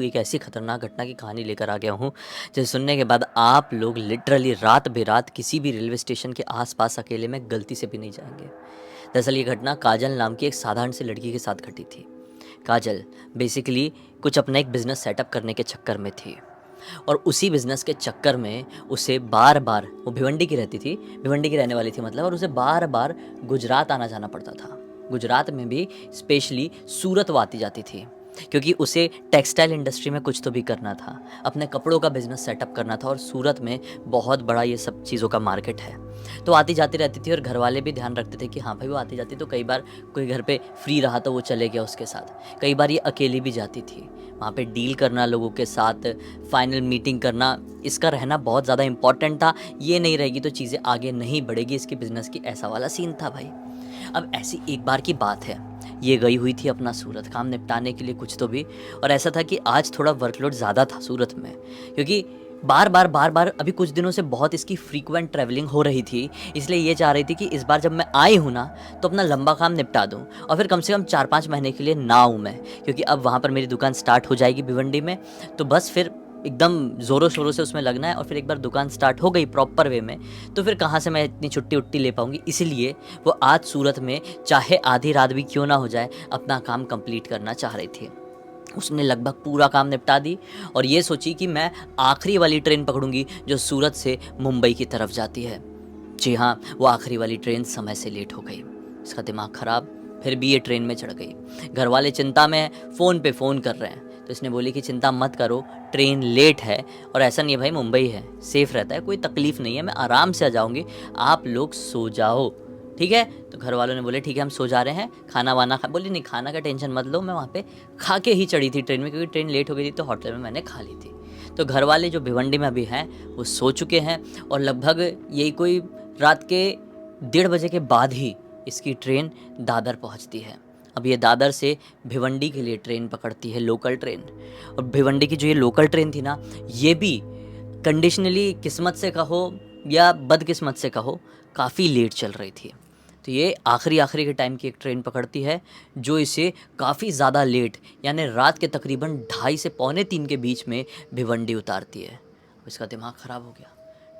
एक ऐसी खतरनाक घटना की कहानी लेकर आ गया हूँ जिसे सुनने के बाद आप लोग लिटरली रात बेरात किसी भी रेलवे स्टेशन के आसपास अकेले में गलती से भी नहीं जाएंगे। दरअसल ये घटना काजल नाम की एक साधारण सी लड़की के साथ घटी थी। काजल बेसिकली कुछ अपना एक बिज़नेस सेटअप करने के चक्कर में थी और उसी बिज़नेस के चक्कर में उसे बार बार, वो भिवंडी की रहती थी, भिवंडी की रहने वाली थी मतलब, और उसे बार बार गुजरात आना जाना पड़ता था। गुजरात में भी स्पेशली सूरत वो आती जाती थी क्योंकि उसे टेक्सटाइल इंडस्ट्री में कुछ तो भी करना था, अपने कपड़ों का बिजनेस सेटअप करना था और सूरत में बहुत बड़ा ये सब चीज़ों का मार्केट है। तो आती जाती रहती थी और घर वाले भी ध्यान रखते थे कि हाँ भाई वो आती जाती, तो कई बार कोई घर पे फ्री रहा तो वो चले गया उसके साथ, कई बार ये अकेली भी जाती थी। वहाँ पे डील करना लोगों के साथ, फाइनल मीटिंग करना, इसका रहना बहुत ज़्यादा इंपॉर्टेंट था। ये नहीं रहेगी तो चीज़ें आगे नहीं बढ़ेगी इसकी बिज़नेस की, ऐसा वाला सीन था भाई। अब ऐसी एक बार की बात है, ये गई हुई थी अपना सूरत काम निपटाने के लिए कुछ तो भी, और ऐसा था कि आज थोड़ा वर्कलोड ज़्यादा था सूरत में क्योंकि बार बार अभी कुछ दिनों से बहुत इसकी फ्रीक्वेंट ट्रैवलिंग हो रही थी। इसलिए ये चाह रही थी कि इस बार जब मैं आई हूँ ना तो अपना लंबा काम निपटा दूँ और फिर कम से कम 4-5 महीने के लिए ना आऊँ मैं, क्योंकि अब वहाँ पर मेरी दुकान स्टार्ट हो जाएगी भिवंडी में। तो बस फिर एकदम ज़ोरों शोरों से उसमें लगना है और फिर एक बार दुकान स्टार्ट हो गई प्रॉपर वे में तो फिर कहाँ से मैं इतनी छुट्टी उट्टी ले पाऊँगी। इसीलिए वो आज सूरत में चाहे आधी रात भी क्यों ना हो जाए अपना काम कंप्लीट करना चाह रही थी। उसने लगभग पूरा काम निपटा दी और ये सोची कि मैं आखिरी वाली ट्रेन पकड़ूंगी जो सूरत से मुंबई की तरफ जाती है। जी हाँ, वो आखिरी वाली ट्रेन समय से लेट हो गई। इसका दिमाग ख़राब, फिर भी ये ट्रेन में चढ़ गई। घर वाले चिंता में फ़ोन पे फ़ोन कर रहे हैं तो इसने बोली कि चिंता मत करो, ट्रेन लेट है और ऐसा नहीं है भाई, मुंबई है, सेफ़ रहता है, कोई तकलीफ़ नहीं है, मैं आराम से आ जाऊँगी, आप लोग सो जाओ, ठीक है। तो घर वालों ने बोले ठीक है हम सो जा रहे हैं, खाना वाना खा, बोली नहीं खाना का टेंशन मत लो, मैं वहाँ पे खा के ही चढ़ी थी ट्रेन में क्योंकि ट्रेन लेट हो गई थी तो होटल में मैंने खा ली थी। तो घर वाले जो भिवंडी में अभी हैं वो सो चुके हैं और लगभग यही कोई रात के 1:30 बजे के बाद ही इसकी ट्रेन दादर पहुँचती है। अब ये दादर से भिवंडी के लिए ट्रेन पकड़ती है, लोकल ट्रेन। और भिवंडी की जो ये लोकल ट्रेन थी ना, ये भी कंडीशनली किस्मत से कहो या बदकिस्मत से कहो काफ़ी लेट चल रही थी। तो ये आखिरी के टाइम की एक ट्रेन पकड़ती है जो इसे काफ़ी ज़्यादा लेट यानी रात के तकरीबन 2:30 से पौने 3 के बीच में भिवंडी उतारती है। इसका दिमाग ख़राब हो गया,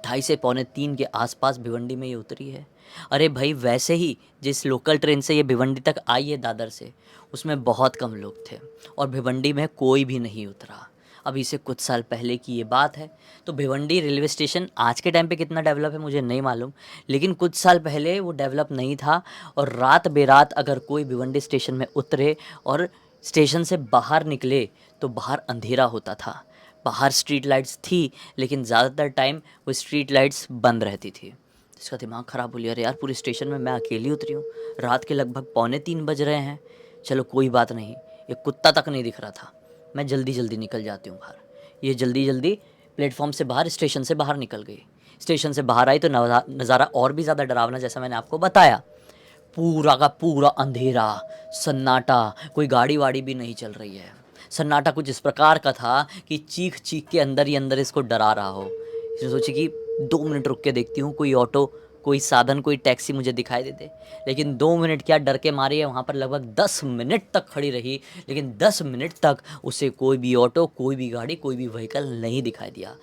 2:30 से पौने 3 के आसपास भिवंडी में ये उतरी है। अरे भाई वैसे ही जिस लोकल ट्रेन से ये भिवंडी तक आई है दादर से, उसमें बहुत कम लोग थे और भिवंडी में कोई भी नहीं उतरा। अभी से कुछ साल पहले की ये बात है। तो भिवंडी रेलवे स्टेशन आज के टाइम पे कितना डेवलप है मुझे नहीं मालूम, लेकिन कुछ साल पहले वो डेवलप नहीं था। और रात बेरात अगर कोई भिवंडी स्टेशन में उतरे और स्टेशन से बाहर निकले तो बाहर अंधेरा होता था। बाहर स्ट्रीट लाइट्स थी लेकिन ज़्यादातर टाइम वो स्ट्रीट लाइट्स बंद रहती थी। इसका दिमाग ख़राब हो लिया, अरे यार पूरे स्टेशन में मैं अकेली उतरी हूँ, रात के लगभग पौने 3 बज रहे हैं। चलो कोई बात नहीं, एक कुत्ता तक नहीं दिख रहा था, मैं जल्दी जल्दी निकल जाती हूँ बाहर। ये जल्दी जल्दी प्लेटफॉर्म से बाहर, स्टेशन से बाहर निकल गई। स्टेशन से बाहर आई तो नज़ारा और भी ज़्यादा डरावना, जैसा मैंने आपको बताया। पूरा का पूरा अंधेरा, सन्नाटा, कोई गाड़ी वाड़ी भी नहीं चल रही है। सन्नाटा कुछ इस प्रकार का था कि चीख चीख के अंदर ही अंदर इसको डरा रहा हो। इसने सोची कि 2 मिनट रुक के देखती हूँ, कोई ऑटो, कोई साधन, कोई टैक्सी मुझे दिखाई दे दे। लेकिन 2 मिनट क्या, डर के मारे वहाँ पर लगभग 10 मिनट तक खड़ी रही, लेकिन 10 मिनट तक उसे कोई भी ऑटो, कोई भी गाड़ी, कोई भी व्हीकल नहीं दिखाई दिया।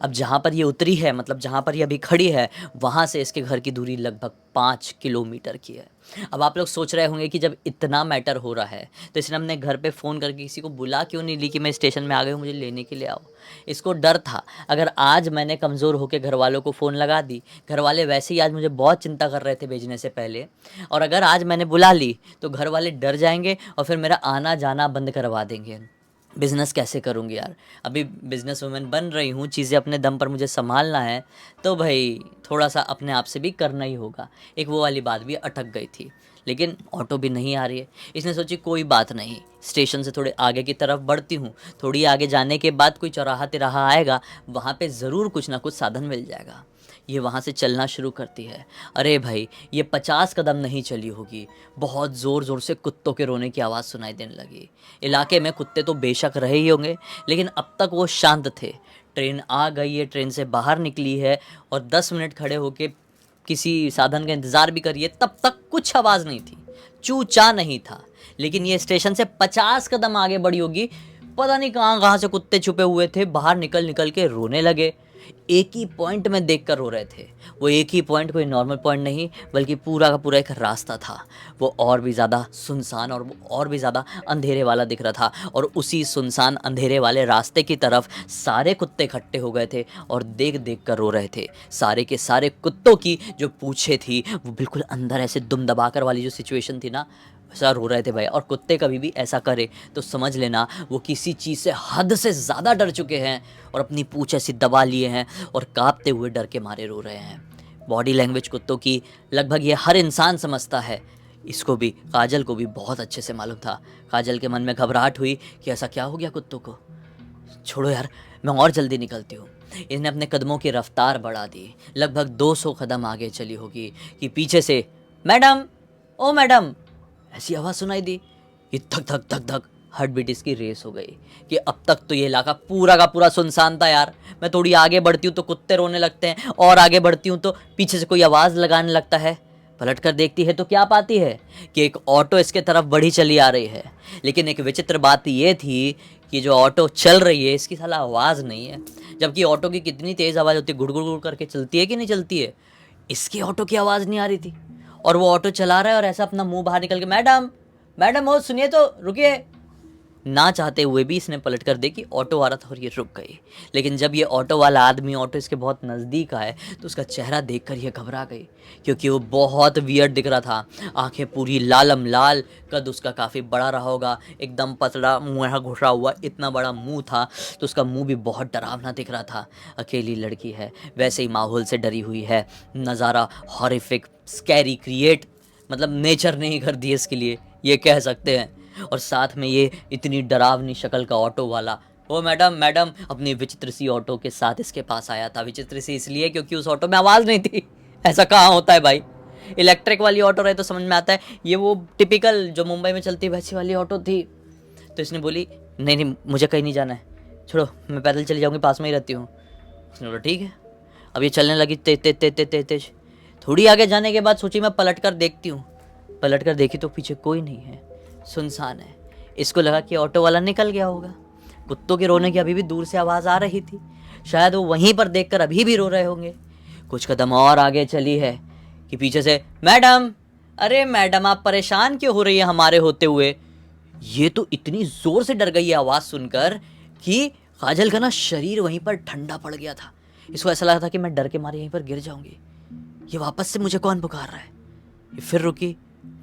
अब जहाँ पर ये उतरी है, मतलब जहाँ पर ये अभी खड़ी है, वहाँ से इसके घर की दूरी लगभग 5 किलोमीटर की है। अब आप लोग सोच रहे होंगे कि जब इतना मैटर हो रहा है तो इसने अपने घर पे फ़ोन करके किसी को बुला क्यों नहीं ली कि मैं स्टेशन में आ गई हूँ, मुझे लेने के लिए आओ। इसको डर था अगर आज मैंने कमज़ोर होकर घर वालों को फ़ोन लगा दी, घर वाले वैसे ही आज मुझे बहुत चिंता कर रहे थे भेजने से पहले, और अगर आज मैंने बुला ली तो घर वाले डर जाएंगे और फिर मेरा आना जाना बंद करवा देंगे। बिज़नेस कैसे करूँगी यार, अभी बिज़नेस वूमेन बन रही हूँ, चीज़ें अपने दम पर मुझे संभालना है, तो भाई थोड़ा सा अपने आप से भी करना ही होगा। एक वो वाली बात भी अटक गई थी, लेकिन ऑटो भी नहीं आ रही है। इसने सोची कोई बात नहीं, स्टेशन से थोड़े आगे की तरफ बढ़ती हूँ, थोड़ी आगे जाने के बाद कोई चौराहा तिराहा आएगा, वहाँ पे ज़रूर कुछ ना कुछ साधन मिल जाएगा। ये वहाँ से चलना शुरू करती है। अरे भाई ये 50 कदम नहीं चली होगी, बहुत ज़ोर ज़ोर से कुत्तों के रोने की आवाज़ सुनाई देने लगी। इलाके में कुत्ते तो बेशक रहे ही होंगे, लेकिन अब तक वो शांत थे। ट्रेन आ गई है, ट्रेन से बाहर निकली है और 10 मिनट खड़े होके किसी साधन का इंतज़ार भी करिए, तब तक कुछ आवाज़ नहीं थी, चू चा नहीं था। लेकिन ये स्टेशन से 50 कदम आगे बढ़ी होगी, पता नहीं कहाँ कहाँ से कुत्ते छुपे हुए थे, बाहर निकल निकल के रोने लगे। एक ही पॉइंट में देखकर रो रहे थे। वो एक ही पॉइंट कोई नॉर्मल पॉइंट नहीं, बल्कि पूरा का पूरा एक रास्ता था। वो और भी ज़्यादा सुनसान और वो और भी ज़्यादा अंधेरे वाला दिख रहा था। और उसी सुनसान अंधेरे वाले रास्ते की तरफ सारे कुत्ते इकट्ठे हो गए थे और देख देख कर रो रहे थे। सारे के सारे कुत्तों की जो पूँछें थी वो बिल्कुल अंदर ऐसे दुम दबाकर वाली जो सिचुएशन थी ना, वैसा रो रहे थे भाई। और कुत्ते कभी भी ऐसा करे तो समझ लेना वो किसी चीज़ से हद से ज़्यादा डर चुके हैं और अपनी पूँछ ऐसी दबा लिए हैं और कांपते हुए डर के मारे रो रहे हैं। बॉडी लैंग्वेज कुत्तों की लगभग ये हर इंसान समझता है। इसको भी, काजल को भी बहुत अच्छे से मालूम था। काजल के मन में घबराहट हुई कि ऐसा क्या हो गया कुत्तों को। छोड़ो यार, मैं और जल्दी निकलती हूँ। इसने अपने कदमों की रफ्तार बढ़ा दी। लगभग 200 कदम आगे चली होगी कि पीछे से मैडम, ओ मैडम, ऐसी आवाज़ सुनाई दी। ये धक धक धक धक हार्ट बीट इसकी रेस हो गई कि अब तक तो ये इलाका पूरा का पूरा सुनसान था यार। मैं थोड़ी आगे बढ़ती हूँ तो कुत्ते रोने लगते हैं, और आगे बढ़ती हूँ तो पीछे से कोई आवाज़ लगाने लगता है। पलट कर देखती है तो क्या पाती है कि एक ऑटो इसके तरफ बढ़ी चली आ रही है। लेकिन एक विचित्र बात ये थी कि जो ऑटो चल रही है इसकी साला आवाज़ नहीं है, जबकि ऑटो की कितनी तेज़ आवाज़ होती है, गुड़ गुड़ गुड़ करके चलती है कि नहीं चलती है। इसकी ऑटो की आवाज़ नहीं आ रही थी और वो ऑटो चला रहा है और ऐसा अपना मुंह बाहर निकल के मैडम, मैडम हो सुनिए तो रुकिए। ना चाहते हुए भी इसने पलट कर देखी, ऑटो आ रहा था और ये रुक गई। लेकिन जब ये ऑटो वाला आदमी ऑटो इसके बहुत नज़दीक आए तो उसका चेहरा देखकर ये घबरा गई, क्योंकि वो बहुत वियर्ड दिख रहा था। आंखें पूरी लालम लाल, कद उसका काफ़ी बड़ा रहा होगा, एकदम पतला, मुँह घुसा हुआ, इतना बड़ा मुंह था तो उसका मुंह भी बहुत डरावना दिख रहा था। अकेली लड़की है, वैसे ही माहौल से डरी हुई है। नज़ारा हॉरिफिक, स्कैरी, क्रिएट मतलब नेचर ने ही कर दी इसके लिए, ये कह सकते हैं। और साथ में ये इतनी डरावनी शक्ल का ऑटो वाला, ओ मैडम, मैडम, अपनी विचित्र सी ऑटो के साथ इसके पास आया था। विचित्र सी इसलिए क्योंकि उस ऑटो में आवाज़ नहीं थी। ऐसा कहाँ होता है भाई। इलेक्ट्रिक वाली ऑटो रहे तो समझ में आता है, ये वो टिपिकल जो मुंबई में चलती है वैसी वाली ऑटो थी। तो इसने बोली नहीं नहीं, मुझे कहीं नहीं जाना है, छोड़ो, मैं पैदल चली जाऊँगी, पास में ही रहती हूँ। उसने बोला ठीक है। अब ये चलने लगी तेज तेज तेज तेज तेज तेज। थोड़ी आगे जाने के बाद सोची मैं पलट कर देखती हूँ। पलट कर देखी तो पीछे कोई नहीं है, सुनसान है। इसको लगा कि ऑटो वाला निकल गया होगा। कुत्तों के रोने की अभी भी दूर से आवाज़ आ रही थी, शायद वो वहीं पर देखकर अभी भी रो रहे होंगे। कुछ कदम और आगे चली है कि पीछे से मैडम, अरे मैडम आप परेशान क्यों हो रही है हमारे होते हुए। ये तो इतनी ज़ोर से डर गई है आवाज़ सुनकर कि काजल का ना शरीर वहीं पर ठंडा पड़ गया था। इसको ऐसा लगा था कि मैं डर के मारे यहीं पर गिर जाऊंगी। ये वापस से मुझे कौन पुकार रहा है। ये फिर रुकी,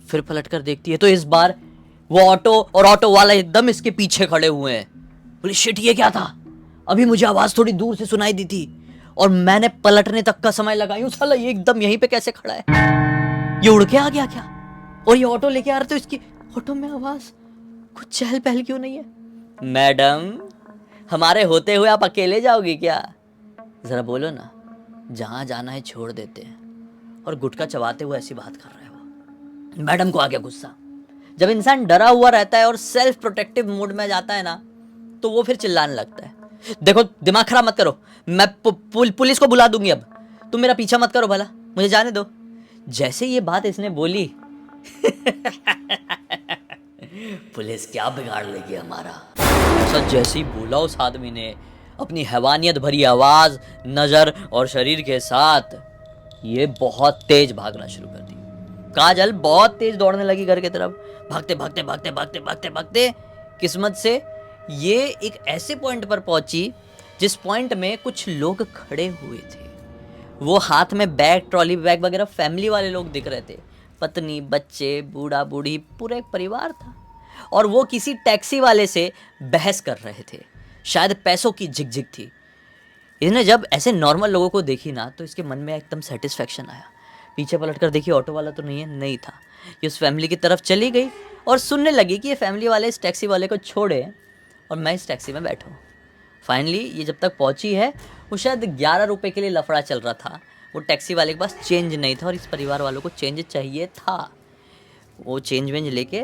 फिर पलट कर देखती है तो इस बार वो ऑटो और ऑटो वाला एकदम इसके पीछे खड़े हुए हैं। बोले शिट, ये क्या था। अभी मुझे आवाज़ थोड़ी दूर से सुनाई दी थी और मैंने पलटने तक का समय लगाई, साला ये एकदम यहीं पे कैसे खड़ा है। ये उड़ के आ गया क्या। और ये ऑटो लेके आ रहा, तो इसकी ऑटो में आवाज़ कुछ चहल पहल क्यों नहीं है। मैडम, हमारे होते हुए आप अकेले जाओगी क्या, ज़रा बोलो ना, जहाँ जाना है छोड़ देते हैं। और गुटखा चबाते हुए ऐसी बात कर रहा है वो। मैडम को आ गया गुस्सा। जब इंसान डरा हुआ रहता है और सेल्फ प्रोटेक्टिव मोड में जाता है ना, तो वो फिर चिल्लाने लगता है। देखो दिमाग खराब मत करो, मैं पुलिस को बुला दूंगी, अब तुम मेरा पीछा मत करो, भला मुझे जाने दो। जैसे ये बात इसने बोली पुलिस क्या बिगाड़ लेगी हमारा, ऐसा जैसे ही बोला उस आदमी ने अपनी हैवानियत भरी आवाज, नजर और शरीर के साथ ये बहुत तेज भागना शुरू कर दी। काजल बहुत तेज दौड़ने लगी घर की तरफ, भागते भागते भागते भागते भागते भागते किस्मत से ये एक ऐसे पॉइंट पर पहुंची जिस पॉइंट में कुछ लोग खड़े हुए थे। वो हाथ में बैग, ट्रॉली बैग वगैरह, फैमिली वाले लोग दिख रहे थे, पत्नी, बच्चे, बूढ़ा बूढ़ी, पूरा एक परिवार था। और वो किसी टैक्सी वाले से बहस कर रहे थे, शायद पैसों की झिकझिक थी। इसने जब ऐसे नॉर्मल लोगों को देखी ना तो इसके मन में एकदम सेटिस्फेक्शन आया। पीछे पलट कर देखी, ऑटो वाला तो नहीं है, नहीं था। ये उस फैमिली की तरफ चली गई और सुनने लगी कि ये फैमिली वाले इस टैक्सी वाले को छोड़े और मैं इस टैक्सी में बैठूँ। फाइनली ये जब तक पहुंची है, वो शायद 11 रुपये के लिए लफड़ा चल रहा था। वो टैक्सी वाले के पास चेंज नहीं था और इस परिवार वालों को चेंज चाहिए था। वो चेंज वेंज लेके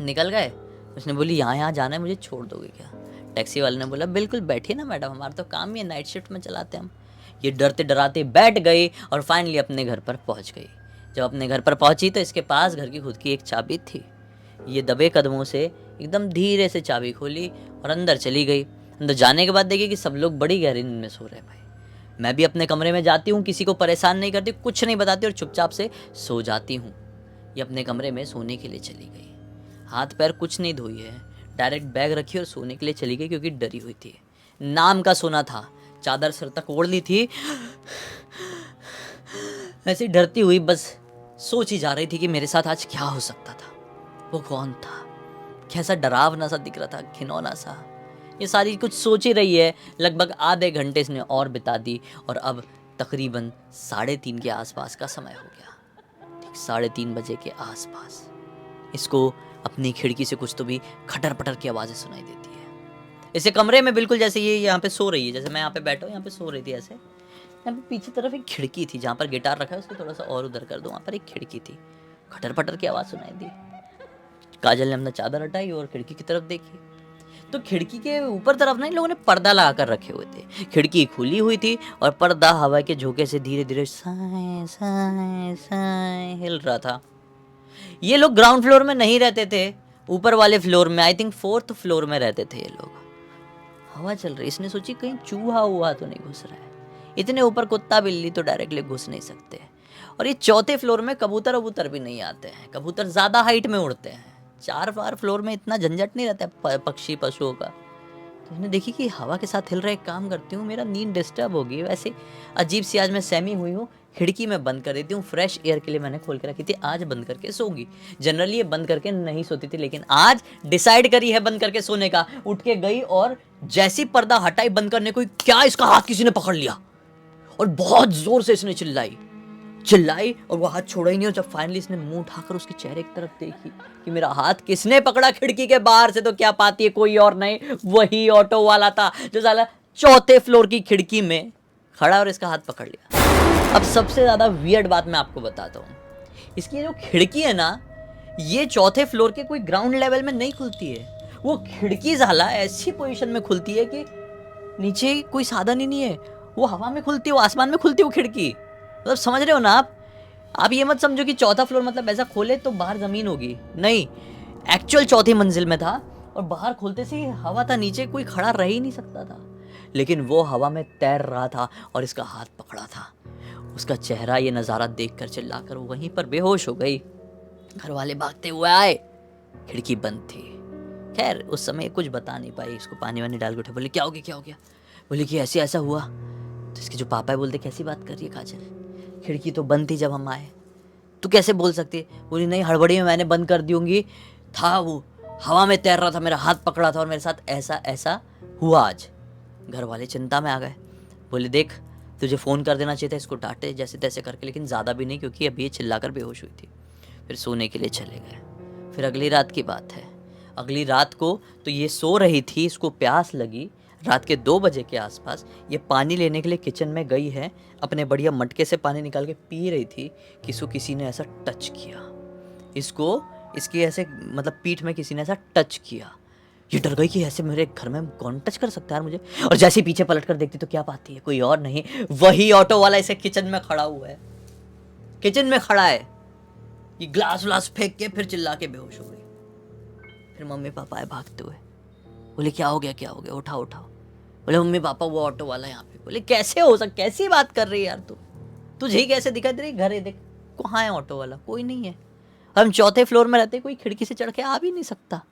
निकल गए। उसने बोली यहाँ जाना है, मुझे छोड़ दोगे क्या। टैक्सी वाले ने बोला बिल्कुल बैठिए ना मैडम, हमारा तो काम ही है, नाइट शिफ्ट में चलाते हम। ये डरते डराते बैठ गई और फाइनली अपने घर पर पहुंच गई। जब अपने घर पर पहुंची तो इसके पास घर की खुद की एक चाबी थी। ये दबे कदमों से एकदम धीरे से चाबी खोली और अंदर चली गई। अंदर जाने के बाद देखी कि सब लोग बड़ी गहरी नींद में सो रहे हैं भाई। मैं भी अपने कमरे में जाती हूँ, किसी को परेशान नहीं करती, कुछ नहीं बताती और चुपचाप से सो जाती हूँ। ये अपने कमरे में सोने के लिए चली गई, हाथ पैर कुछ नहीं धोई है, डायरेक्ट बैग रखी और सोने के लिए चली गई क्योंकि डरी हुई थी। नाम का सोना था, चादर सर तक ओढ़ ली थी, ऐसे डरती हुई बस सोच ही जा रही थी कि मेरे साथ आज क्या हो सकता था। वो कौन था, कैसा डरावना सा दिख रहा था, घिनौना सा। ये सारी कुछ सोच ही रही है। लगभग आधे घंटे इसने और बिता दी और अब तकरीबन 3:30 के आसपास का समय हो गया। ठीक 3:30 बजे के आसपास इसको अपनी खिड़की से कुछ तो भी खटर पटर की आवाज़ें सुनाई देती है। इसे कमरे में बिल्कुल जैसे ये यहाँ पे सो रही है, जैसे मैं यहाँ पे बैठा हूँ, यहाँ पे सो रही थी ऐसे। यहाँ पे पीछे तरफ एक खिड़की थी जहाँ पर गिटार रखा है, उसको थोड़ा सा और उधर कर दो, वहाँ पर एक खिड़की थी। खटर पटर की आवाज़ सुनाई दी। काजल ने अपना चादर हटाई और खिड़की की तरफ देखी तो खिड़की के ऊपर तरफ ना इन लोगों ने पर्दा लगा कर रखे हुए थे। खिड़की खुली हुई थी और पर्दा हवा के झोंके से धीरे धीरे साए साए साए हिल रहा था। ये लोग ग्राउंड फ्लोर में नहीं रहते थे, ऊपर वाले फ्लोर में, आई थिंक 4th फ्लोर में रहते थे ये लोग। हवा चल रही, इसने सोची कहीं चूहा हुआ तो नहीं घुस रहा है। इतने ऊपर कुत्ता बिल्ली तो डायरेक्टली घुस नहीं सकते। और ये 4थे फ्लोर में कबूतर वबूतर भी नहीं आते हैं, कबूतर ज़्यादा हाइट में उड़ते हैं। 4 फ्लोर में इतना झंझट नहीं रहता है पक्षी पशुओं का। तो मैंने देखी कि हवा के साथ हिल रहा, एक काम करती हूँ, मेरा नींद डिस्टर्ब होगी। वैसे अजीब सी आज मैं सहमी हुई हूँ, खिड़की में बंद कर देती हूँ, फ्रेश एयर के लिए मैंने खोल के रखी थी, आज बंद करके सोऊंगी। जनरली ये बंद करके नहीं सोती थी, लेकिन आज डिसाइड करी है बंद करके सोने का। उठ के गई और जैसी पर्दा हटाई बंद करने को, क्या इसका हाथ किसी ने पकड़ लिया और बहुत जोर से इसने चिल्लाई और वो हाथ छोड़ा ही नहीं। और जब फाइनली इसने मुंह उठाकर उसके चेहरे की तरफ देखी कि मेरा हाथ किसने पकड़ा खिड़की के बाहर से, तो क्या पाती है, कोई और नहीं, वही ऑटो वाला था जो साला 4थे फ्लोर की खिड़की में खड़ा और इसका हाथ पकड़ लिया। अब सबसे ज्यादा वियर्ड बात मैं आपको बताता हूँ, इसकी जो खिड़की है ना, ये 4थे फ्लोर के कोई ग्राउंड लेवल में नहीं खुलती है। वो खिड़की साला ऐसी पोजीशन में खुलती है कि नीचे कोई साधन ही नहीं है, वो हवा में खुलती है, वो आसमान में खुलती है वो खिड़की। मतलब समझ रहे हो ना आप ये मत समझो कि 4था फ्लोर मतलब ऐसा खोले तो बाहर जमीन होगी, नहीं, एक्चुअल 4थी मंजिल में था और बाहर खोलते से हवा था, नीचे कोई खड़ा रह ही नहीं सकता था, लेकिन वो हवा में तैर रहा था और इसका हाथ पकड़ा था। उसका चेहरा ये नज़ारा देखकर चिल्लाकर वहीं पर बेहोश हो गई। घर वाले भागते हुए आए, खिड़की बंद थी। खैर उस समय कुछ बता नहीं पाई, इसको पानी वानी डाल के उठे, बोले क्या हो गया, बोले कि ऐसे ऐसा हुआ। तो इसके जो पापा है बोलते कैसी बात कर रही है काजल, खिड़की तो बंद थी जब हम आए, तू कैसे बोल सकती है। बोली नहीं, हड़बड़ी में मैंने बंद कर दी होंगी, था वो हवा में तैर रहा था, मेरा हाथ पकड़ा था और मेरे साथ ऐसा ऐसा हुआ आज। घर वाले चिंता में आ गए, बोले देख तुझे फ़ोन कर देना चाहिए था, इसको डांटे जैसे तैसे करके, लेकिन ज़्यादा भी नहीं क्योंकि अभी ये चिल्लाकर बेहोश हुई थी। फिर सोने के लिए चले गए। फिर अगली रात की बात है, अगली रात को तो ये सो रही थी, इसको प्यास लगी, रात के 2 बजे के आसपास ये पानी लेने के लिए किचन में गई है, अपने बढ़िया मटके से पानी निकाल के पी रही थी कि इसको किसी ने ऐसा टच किया, इसको इसकी ऐसे मतलब पीठ में किसी ने ऐसा टच किया। ये डर गई कि ऐसे मेरे घर में कौन टच कर सकता है मुझे, और जैसे पीछे पलट कर देखती तो क्या पाती है, कोई और नहीं, वही ऑटो वाला इसे किचन में खड़ा हुआ है, किचन में खड़ा है। ये ग्लास व्लास फेंक के फिर चिल्ला के बेहोश हो गई। फिर मम्मी पापा आए भागते हुए, बोले क्या हो गया, उठाओ। बोले मम्मी पापा वो ऑटो वाला यहाँ पे। बोले कैसे हो सकता, कैसी बात कर रही है यार, तुझे ही कैसे दिखाई दे रही, घर है देख, कहाँ है ऑटो वाला, कोई नहीं है, हम 4थे फ्लोर में रहते, कोई खिड़की से चढ़ के आ भी नहीं सकता।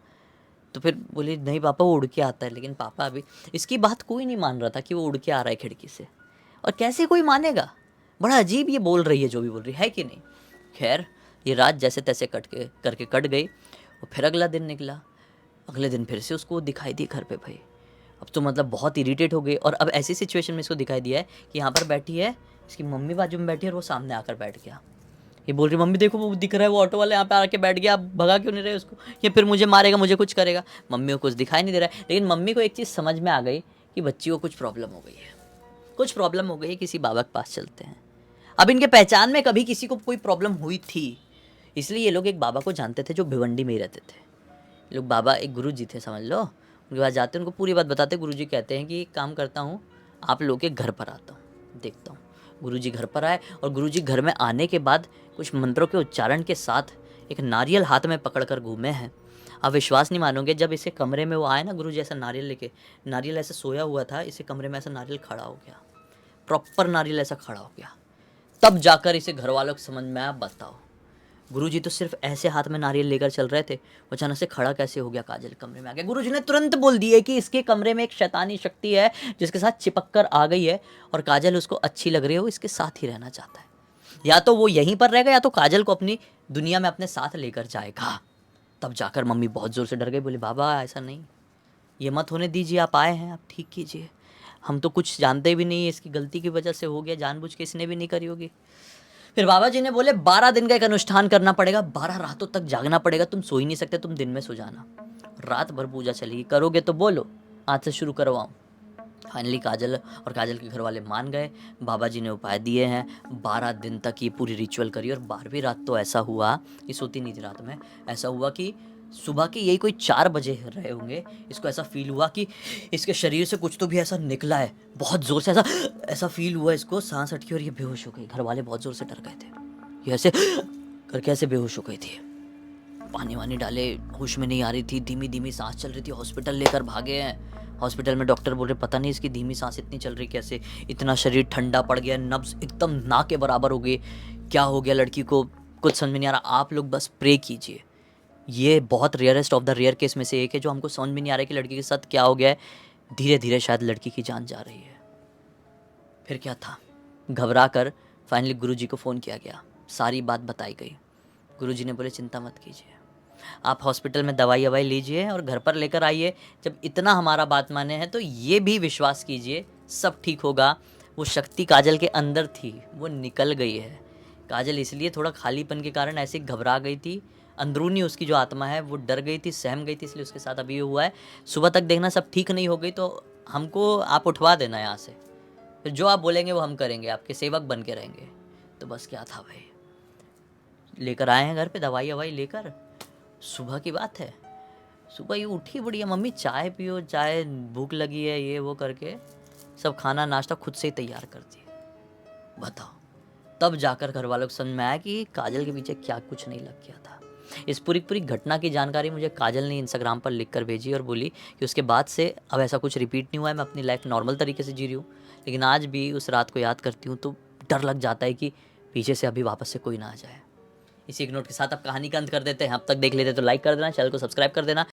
तो फिर बोले नहीं पापा वो उड़ के आता है, लेकिन पापा अभी इसकी बात कोई नहीं मान रहा था कि वो उड़ के आ रहा है खिड़की से, और कैसे कोई मानेगा, बड़ा अजीब ये बोल रही है जो भी बोल रही है कि नहीं। खैर ये रात जैसे तैसे करके कट गई और फिर अगला दिन निकला। अगले दिन फिर से उसको दिखाई दी घर पे भाई। अब तो मतलब बहुत इरिटेट हो गई, और अब ऐसी सिचुएशन में इसको दिखाई दिया है कि यहाँ पर बैठी है, इसकी मम्मी बाजू में बैठी है और वो सामने आकर बैठ गया। ये बोल रही मम्मी देखो वो दिख रहा है, वो ऑटो वाला यहाँ पे आके बैठ गया, आप भगा क्यों नहीं रहे उसको, ये फिर मुझे मारेगा, मुझे कुछ करेगा। मम्मी को कुछ दिखाई नहीं दे रहा है, लेकिन मम्मी को एक चीज़ समझ में आ गई कि बच्ची को कुछ प्रॉब्लम हो गई है, किसी बाबा के पास चलते हैं। अब इनके पहचान में कभी किसी को कोई प्रॉब्लम हुई थी, इसलिए ये लोग एक बाबा को जानते थे जो भिवंडी में ही रहते थे। लोग बाबा एक गुरु जी थे समझ लो, उनके पास जाते उनको पूरी बात बताते। गुरु जी कहते हैं कि एक काम करता हूँ, आप लोग के घर पर आता हूँ, देखता हूँ। गुरु जी घर पर आए और गुरु जी घर में आने के बाद कुछ मंत्रों के उच्चारण के साथ एक नारियल हाथ में पकड़कर घूमे हैं। आप विश्वास नहीं मानोगे, जब इसे कमरे में वो आए ना गुरुजी ऐसा नारियल लेके, नारियल ऐसे सोया हुआ था, इसे कमरे में ऐसा नारियल खड़ा हो गया, प्रॉपर नारियल ऐसा खड़ा हो गया। तब जाकर इसे घर वालों को समझ में आया, बताओ गुरुजी तो सिर्फ ऐसे हाथ में नारियल लेकर चल रहे थे, वो अचानक से खड़ा कैसे हो गया काजल कमरे में आ गया। गुरुजी ने तुरंत बोल दिए कि इसके कमरे में एक शैतानी शक्ति है जिसके साथ चिपक कर आ गई है और काजल उसको अच्छी लग रही है, वो इसके साथ ही रहना चाहता है। या तो वो यहीं पर रहेगा या तो काजल को अपनी दुनिया में अपने साथ लेकर जाएगा। तब जाकर मम्मी बहुत ज़ोर से डर गई, बोली बाबा ऐसा नहीं, ये मत होने दीजिए, आप आए हैं आप ठीक कीजिए, हम तो कुछ जानते भी नहीं, इसकी गलती की वजह से हो गया, जानबूझ के इसने भी नहीं करी होगी। फिर बाबा जी ने बोले 12 दिन का एक अनुष्ठान करना पड़ेगा, 12 रातों तक जागना पड़ेगा, तुम सो ही नहीं सकते, तुम दिन में सो जाना, रात भर पूजा चलेगी, करोगे तो बोलो, आज से शुरू करवाऊँ। फाइनली काजल और काजल के घर वाले मान गए, बाबा जी ने उपाय दिए हैं, 12 दिन तक ये पूरी रिचुअल करी। और 12वीं रात तो ऐसा हुआ, ये सोती नहीं थी रात में, ऐसा हुआ कि सुबह के यही कोई 4 बजे रहे होंगे, इसको ऐसा फील हुआ कि इसके शरीर से कुछ तो भी ऐसा निकला है, बहुत ज़ोर से ऐसा ऐसा फील हुआ, इसको सांस अटकी और ये बेहोश हो गई। घर वाले बहुत ज़ोर से डर गए थे, ये ऐसे करके ऐसे बेहोश हो गई थी, पानी वानी डाले, होश में नहीं आ रही थी, धीमी धीमी सांस चल रही थी, हॉस्पिटल लेकर भागे हैं। हॉस्पिटल में डॉक्टर बोल रहे पता नहीं इसकी धीमी सांस इतनी चल रही कैसे, इतना शरीर ठंडा पड़ गया, नब्ज एकदम ना के बराबर हो गई, क्या हो गया लड़की को कुछ समझ में नहीं आ रहा। आप लोग बस प्रे कीजिए, ये बहुत rarest of the rare case में से एक है जो हमको समझ में नहीं आ रहा है कि लड़की के साथ क्या हो गया है, धीरे धीरे शायद लड़की की जान जा रही है। फिर क्या था, घबरा कर फाइनली गुरुजी को फ़ोन किया गया, सारी बात बताई गई। गुरुजी ने बोले चिंता मत कीजिए, आप हॉस्पिटल में दवाई ववाई लीजिए और घर पर लेकर आइए, जब इतना हमारा बात माने हैं तो ये भी विश्वास कीजिए सब ठीक होगा। वो शक्ति काजल के अंदर थी, वो निकल गई है। काजल इसलिए थोड़ा खालीपन के कारण ऐसे घबरा गई थी, अंदरूनी उसकी जो आत्मा है वो डर गई थी, सहम गई थी, इसलिए उसके साथ अभी हुआ है। सुबह तक देखना सब ठीक नहीं हो गई तो हमको आप उठवा देना यहाँ से, फिर जो आप बोलेंगे वो हम करेंगे, आपके सेवक बन के रहेंगे। तो बस क्या था भाई, लेकर आए हैं घर पे दवाई ववाई लेकर। सुबह की बात है, सुबह ये उठी बढ़िया, मम्मी चाय पियो, चाय भूख लगी है, ये वो करके सब खाना नाश्ता खुद से ही तैयार कर दिया। बताओ, तब जाकर घर वालों को समझ में आया कि काजल के पीछे क्या कुछ नहीं लग गया था। इस पूरी घटना की जानकारी मुझे काजल ने इंस्टाग्राम पर लिख कर भेजी और बोली कि उसके बाद से अब ऐसा कुछ रिपीट नहीं हुआ है, मैं अपनी लाइफ नॉर्मल तरीके से जी रही हूँ, लेकिन आज भी उस रात को याद करती हूँ तो डर लग जाता है कि पीछे से अभी वापस से कोई ना आ जाए। इसी एक नोट के साथ अब कहानी का अंत कर देते हैं। अब तक देख लेते तो लाइक कर देना, चैनल को सब्सक्राइब कर देना,